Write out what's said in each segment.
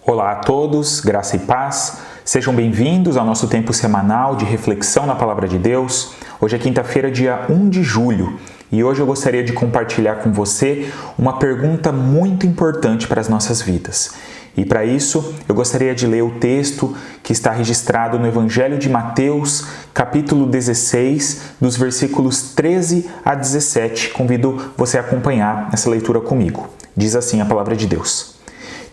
Olá a todos, graça e paz. Sejam bem-vindos ao nosso tempo semanal de reflexão na Palavra de Deus. Hoje é quinta-feira, dia 1 de julho, e hoje eu gostaria de compartilhar com você uma pergunta muito importante para as nossas vidas. E para isso, eu gostaria de ler o texto que está registrado no Evangelho de Mateus, capítulo 16, dos versículos 13 a 17. Convido você a acompanhar essa leitura comigo. Diz assim a Palavra de Deus.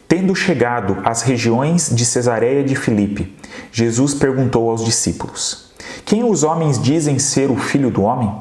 Tendo chegado às regiões de Cesareia de Filipe, Jesus perguntou aos discípulos: Quem os homens dizem ser o Filho do Homem?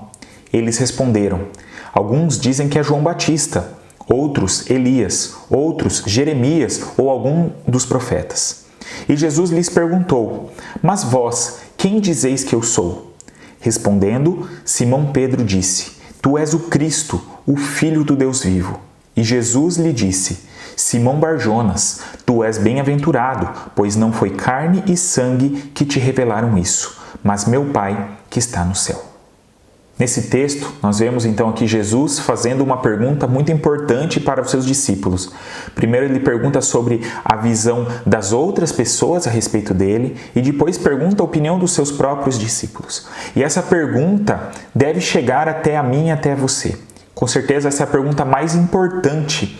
Eles responderam: Alguns dizem que é João Batista, outros Elias, outros Jeremias ou algum dos profetas. E Jesus lhes perguntou: Mas vós, quem dizeis que eu sou? Respondendo, Simão Pedro disse: Tu és o Cristo, o Filho do Deus vivo. E Jesus lhe disse: Simão Barjonas, tu és bem-aventurado, pois não foi carne e sangue que te revelaram isso, mas meu Pai que está no céu. Nesse texto, nós vemos então aqui Jesus fazendo uma pergunta muito importante para os seus discípulos. Primeiro ele pergunta sobre a visão das outras pessoas a respeito dele e depois pergunta a opinião dos seus próprios discípulos. E essa pergunta deve chegar até a mim e até você. Com certeza essa é a pergunta mais importante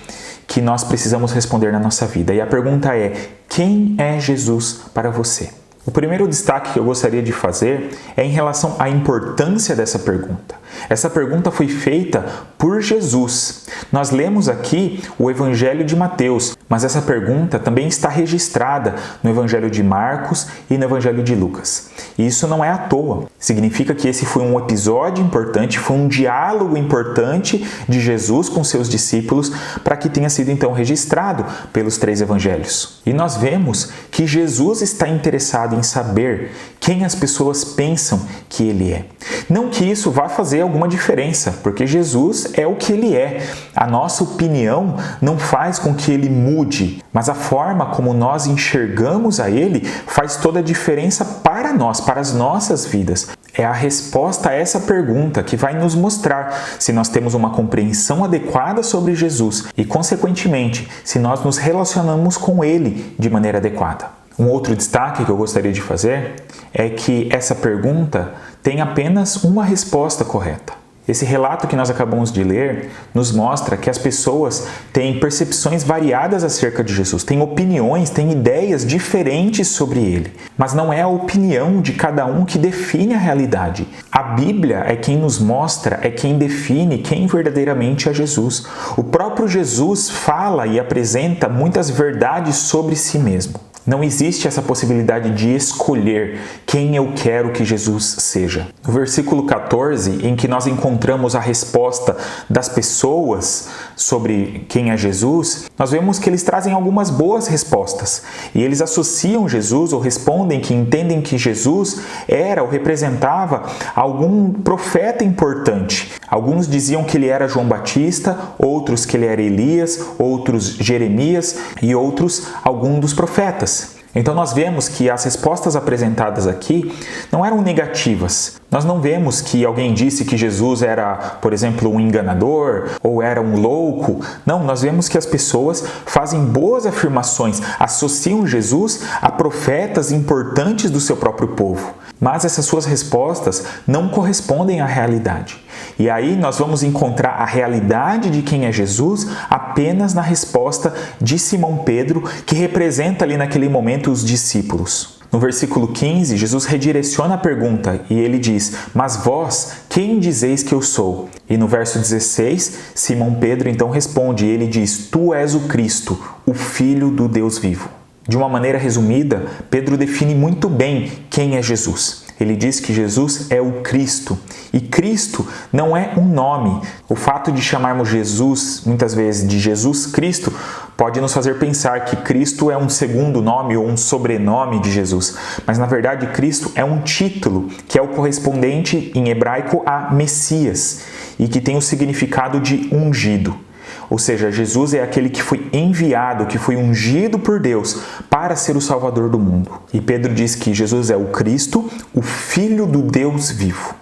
que nós precisamos responder na nossa vida. E a pergunta é: quem é Jesus para você? O primeiro destaque que eu gostaria de fazer é em relação à importância dessa pergunta. Essa pergunta foi feita por Jesus. Nós lemos aqui o Evangelho de Mateus, mas essa pergunta também está registrada no Evangelho de Marcos e no Evangelho de Lucas. E isso não é à toa. Significa que esse foi um episódio importante, foi um diálogo importante de Jesus com seus discípulos para que tenha sido então registrado pelos três evangelhos. E nós vemos que Jesus está interessado em saber quem as pessoas pensam que ele é. Não que isso vá fazer alguma diferença, porque Jesus é o que ele é. A nossa opinião não faz com que ele mude, mas a forma como nós enxergamos a ele faz toda a diferença para nós, para as nossas vidas. É a resposta a essa pergunta que vai nos mostrar se nós temos uma compreensão adequada sobre Jesus e, consequentemente, se nós nos relacionamos com ele de maneira adequada. Um outro destaque que eu gostaria de fazer é que essa pergunta tem apenas uma resposta correta. Esse relato que nós acabamos de ler nos mostra que as pessoas têm percepções variadas acerca de Jesus, têm opiniões, têm ideias diferentes sobre ele. Mas não é a opinião de cada um que define a realidade. A Bíblia é quem nos mostra, é quem define quem verdadeiramente é Jesus. O próprio Jesus fala e apresenta muitas verdades sobre si mesmo. Não existe essa possibilidade de escolher quem eu quero que Jesus seja. No versículo 14, em que nós encontramos a resposta das pessoas sobre quem é Jesus, nós vemos que eles trazem algumas boas respostas. E eles associam Jesus ou respondem que entendem que Jesus era ou representava algum profeta importante. Alguns diziam que ele era João Batista, outros que ele era Elias, outros Jeremias e outros algum dos profetas. Então nós vemos que as respostas apresentadas aqui não eram negativas. Nós não vemos que alguém disse que Jesus era, por exemplo, um enganador ou era um louco. Não, nós vemos que as pessoas fazem boas afirmações, associam Jesus a profetas importantes do seu próprio povo. Mas essas suas respostas não correspondem à realidade. E aí nós vamos encontrar a realidade de quem é Jesus apenas na resposta de Simão Pedro, que representa ali naquele momento os discípulos. No versículo 15, Jesus redireciona a pergunta e ele diz: Mas vós, quem dizeis que eu sou? E no verso 16, Simão Pedro então responde e ele diz: Tu és o Cristo, o Filho do Deus vivo. De uma maneira resumida, Pedro define muito bem quem é Jesus. Ele diz que Jesus é o Cristo. E Cristo não é um nome. O fato de chamarmos Jesus, muitas vezes, de Jesus Cristo, pode nos fazer pensar que Cristo é um segundo nome ou um sobrenome de Jesus. Mas, na verdade, Cristo é um título, que é o correspondente em hebraico a Messias, e que tem o significado de ungido. Ou seja, Jesus é aquele que foi enviado, que foi ungido por Deus para ser o Salvador do mundo. E Pedro diz que Jesus é o Cristo, o Filho do Deus vivo.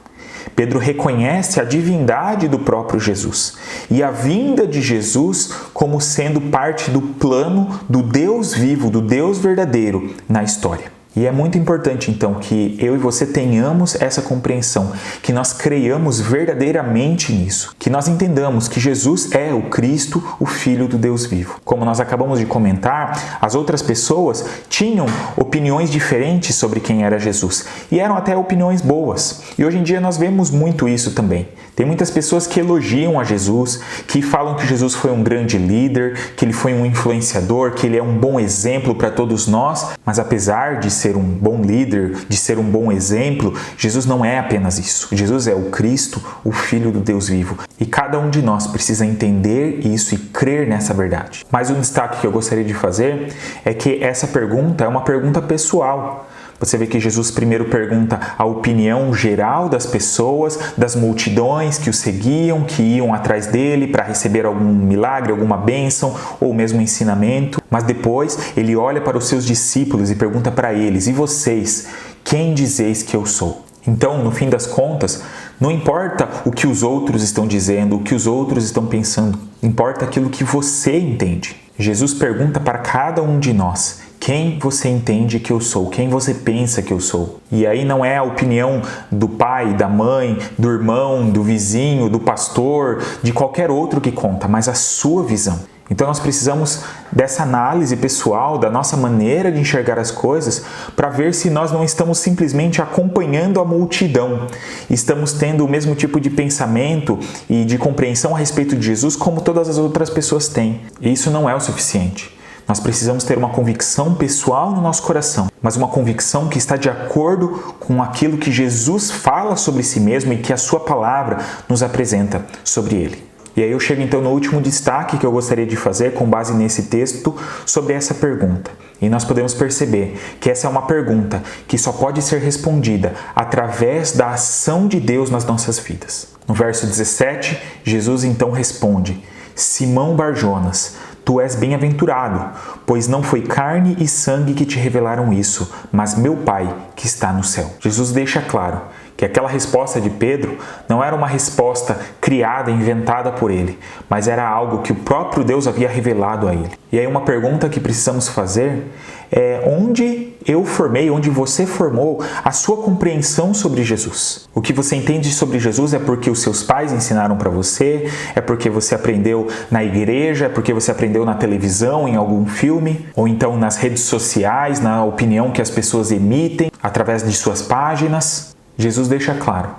Pedro reconhece a divindade do próprio Jesus e a vinda de Jesus como sendo parte do plano do Deus vivo, do Deus verdadeiro na história. E é muito importante, então, que eu e você tenhamos essa compreensão, que nós creiamos verdadeiramente nisso, que nós entendamos que Jesus é o Cristo, o Filho do Deus vivo. Como nós acabamos de comentar, as outras pessoas tinham opiniões diferentes sobre quem era Jesus, e eram até opiniões boas. E hoje em dia nós vemos muito isso também. Tem muitas pessoas que elogiam a Jesus, que falam que Jesus foi um grande líder, que ele foi um influenciador, que ele é um bom exemplo para todos nós, mas apesar de ser um bom líder, de ser um bom exemplo, Jesus não é apenas isso. Jesus é o Cristo, o Filho do Deus vivo. E cada um de nós precisa entender isso e crer nessa verdade. Mas um destaque que eu gostaria de fazer é que essa pergunta é uma pergunta pessoal. Você vê que Jesus primeiro pergunta a opinião geral das pessoas, das multidões que o seguiam, que iam atrás dele para receber algum milagre, alguma bênção ou mesmo ensinamento. Mas depois ele olha para os seus discípulos e pergunta para eles: e vocês, quem dizeis que eu sou? Então, no fim das contas, não importa o que os outros estão dizendo, o que os outros estão pensando, importa aquilo que você entende. Jesus pergunta para cada um de nós: quem você entende que eu sou? Quem você pensa que eu sou? E aí não é a opinião do pai, da mãe, do irmão, do vizinho, do pastor, de qualquer outro que conta, mas a sua visão. Então nós precisamos dessa análise pessoal, da nossa maneira de enxergar as coisas, para ver se nós não estamos simplesmente acompanhando a multidão. Estamos tendo o mesmo tipo de pensamento e de compreensão a respeito de Jesus como todas as outras pessoas têm. E isso não é o suficiente. Nós precisamos ter uma convicção pessoal no nosso coração, mas uma convicção que está de acordo com aquilo que Jesus fala sobre si mesmo e que a sua palavra nos apresenta sobre ele. E aí eu chego então no último destaque que eu gostaria de fazer com base nesse texto sobre essa pergunta. E nós podemos perceber que essa é uma pergunta que só pode ser respondida através da ação de Deus nas nossas vidas. No verso 17, Jesus então responde: Simão Barjonas, tu és bem-aventurado, pois não foi carne e sangue que te revelaram isso, mas meu Pai que está no céu. Jesus deixa claro que aquela resposta de Pedro não era uma resposta criada, inventada por ele, mas era algo que o próprio Deus havia revelado a ele. E aí uma pergunta que precisamos fazer é: onde eu formei, onde você formou a sua compreensão sobre Jesus? O que você entende sobre Jesus é porque os seus pais ensinaram para você? É porque você aprendeu na igreja? É porque você aprendeu na televisão, em algum filme? Ou então nas redes sociais, na opinião que as pessoas emitem através de suas páginas? Jesus deixa claro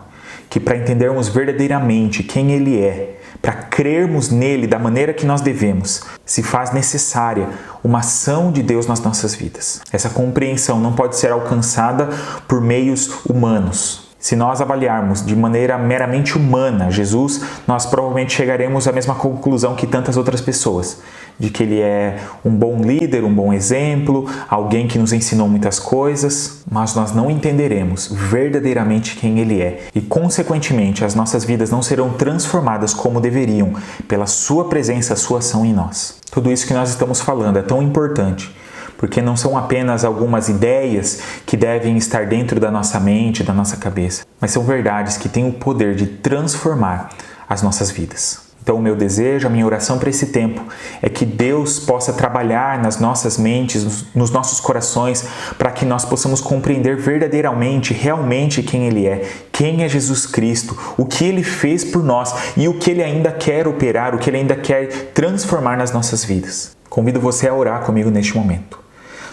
que para entendermos verdadeiramente quem Ele é, para crermos nele da maneira que nós devemos, se faz necessária uma ação de Deus nas nossas vidas. Essa compreensão não pode ser alcançada por meios humanos. Se nós avaliarmos de maneira meramente humana Jesus, nós provavelmente chegaremos à mesma conclusão que tantas outras pessoas, de que ele é um bom líder, um bom exemplo, alguém que nos ensinou muitas coisas, mas nós não entenderemos verdadeiramente quem ele é e, consequentemente, as nossas vidas não serão transformadas como deveriam pela sua presença, sua ação em nós. Tudo isso que nós estamos falando é tão importante, porque não são apenas algumas ideias que devem estar dentro da nossa mente, da nossa cabeça, mas são verdades que têm o poder de transformar as nossas vidas. Então, o meu desejo, a minha oração para esse tempo é que Deus possa trabalhar nas nossas mentes, nos nossos corações, para que nós possamos compreender verdadeiramente, realmente quem Ele é, quem é Jesus Cristo, o que Ele fez por nós e o que Ele ainda quer operar, o que Ele ainda quer transformar nas nossas vidas. Convido você a orar comigo neste momento.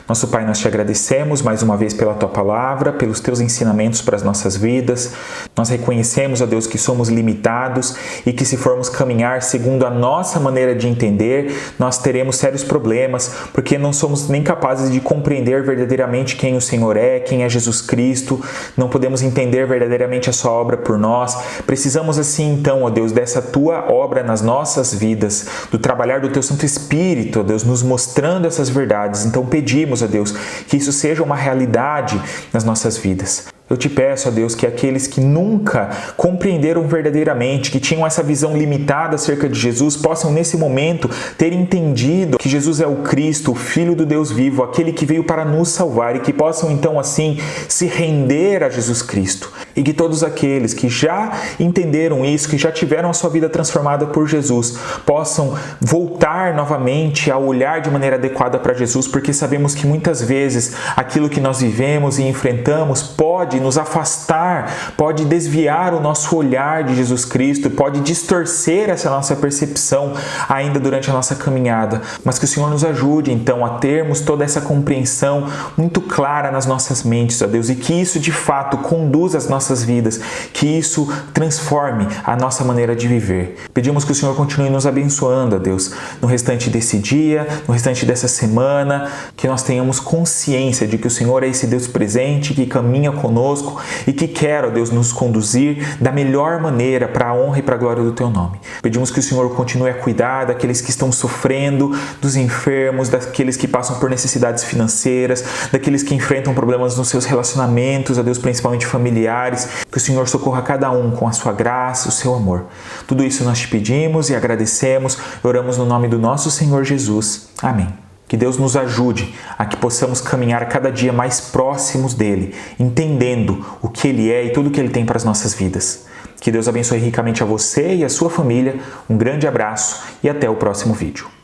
Nosso Pai, nós te agradecemos mais uma vez pela Tua Palavra, pelos Teus ensinamentos para as nossas vidas. Nós reconhecemos, ó Deus, que somos limitados e que se formos caminhar segundo a nossa maneira de entender, nós teremos sérios problemas, porque não somos nem capazes de compreender verdadeiramente quem o Senhor é, quem é Jesus Cristo, não podemos entender verdadeiramente a Sua obra por nós. Precisamos assim, então, ó Deus, dessa Tua obra nas nossas vidas, do trabalhar do Teu Santo Espírito, ó Deus, nos mostrando essas verdades. Então pedimos, ó Deus, que isso seja uma realidade nas nossas vidas. Eu te peço, ó Deus, que aqueles que nunca compreenderam verdadeiramente, que tinham essa visão limitada acerca de Jesus, possam nesse momento ter entendido que Jesus é o Cristo, o Filho do Deus vivo, aquele que veio para nos salvar, e que possam então assim se render a Jesus Cristo. E que todos aqueles que já entenderam isso, que já tiveram a sua vida transformada por Jesus, possam voltar novamente a olhar de maneira adequada para Jesus, porque sabemos que muitas vezes aquilo que nós vivemos e enfrentamos pode nos afastar, pode desviar o nosso olhar de Jesus Cristo, pode distorcer essa nossa percepção ainda durante a nossa caminhada. Mas que o Senhor nos ajude então a termos toda essa compreensão muito clara nas nossas mentes, ó Deus, e que isso de fato conduza as nossas vidas, que isso transforme a nossa maneira de viver. Pedimos que o Senhor continue nos abençoando, ó Deus, no restante desse dia, no restante dessa semana, que nós tenhamos consciência de que o Senhor é esse Deus presente, que caminha conosco e que quer, ó Deus, nos conduzir da melhor maneira para a honra e para a glória do Teu nome. Pedimos que o Senhor continue a cuidar daqueles que estão sofrendo, dos enfermos, daqueles que passam por necessidades financeiras, daqueles que enfrentam problemas nos seus relacionamentos, ó Deus, principalmente familiares. Que o Senhor socorra cada um com a sua graça, o seu amor. Tudo isso nós te pedimos e agradecemos, oramos no nome do nosso Senhor Jesus. Amém. Que Deus nos ajude a que possamos caminhar cada dia mais próximos dEle, entendendo o que Ele é e tudo o que Ele tem para as nossas vidas. Que Deus abençoe ricamente a você e a sua família. Um grande abraço e até o próximo vídeo.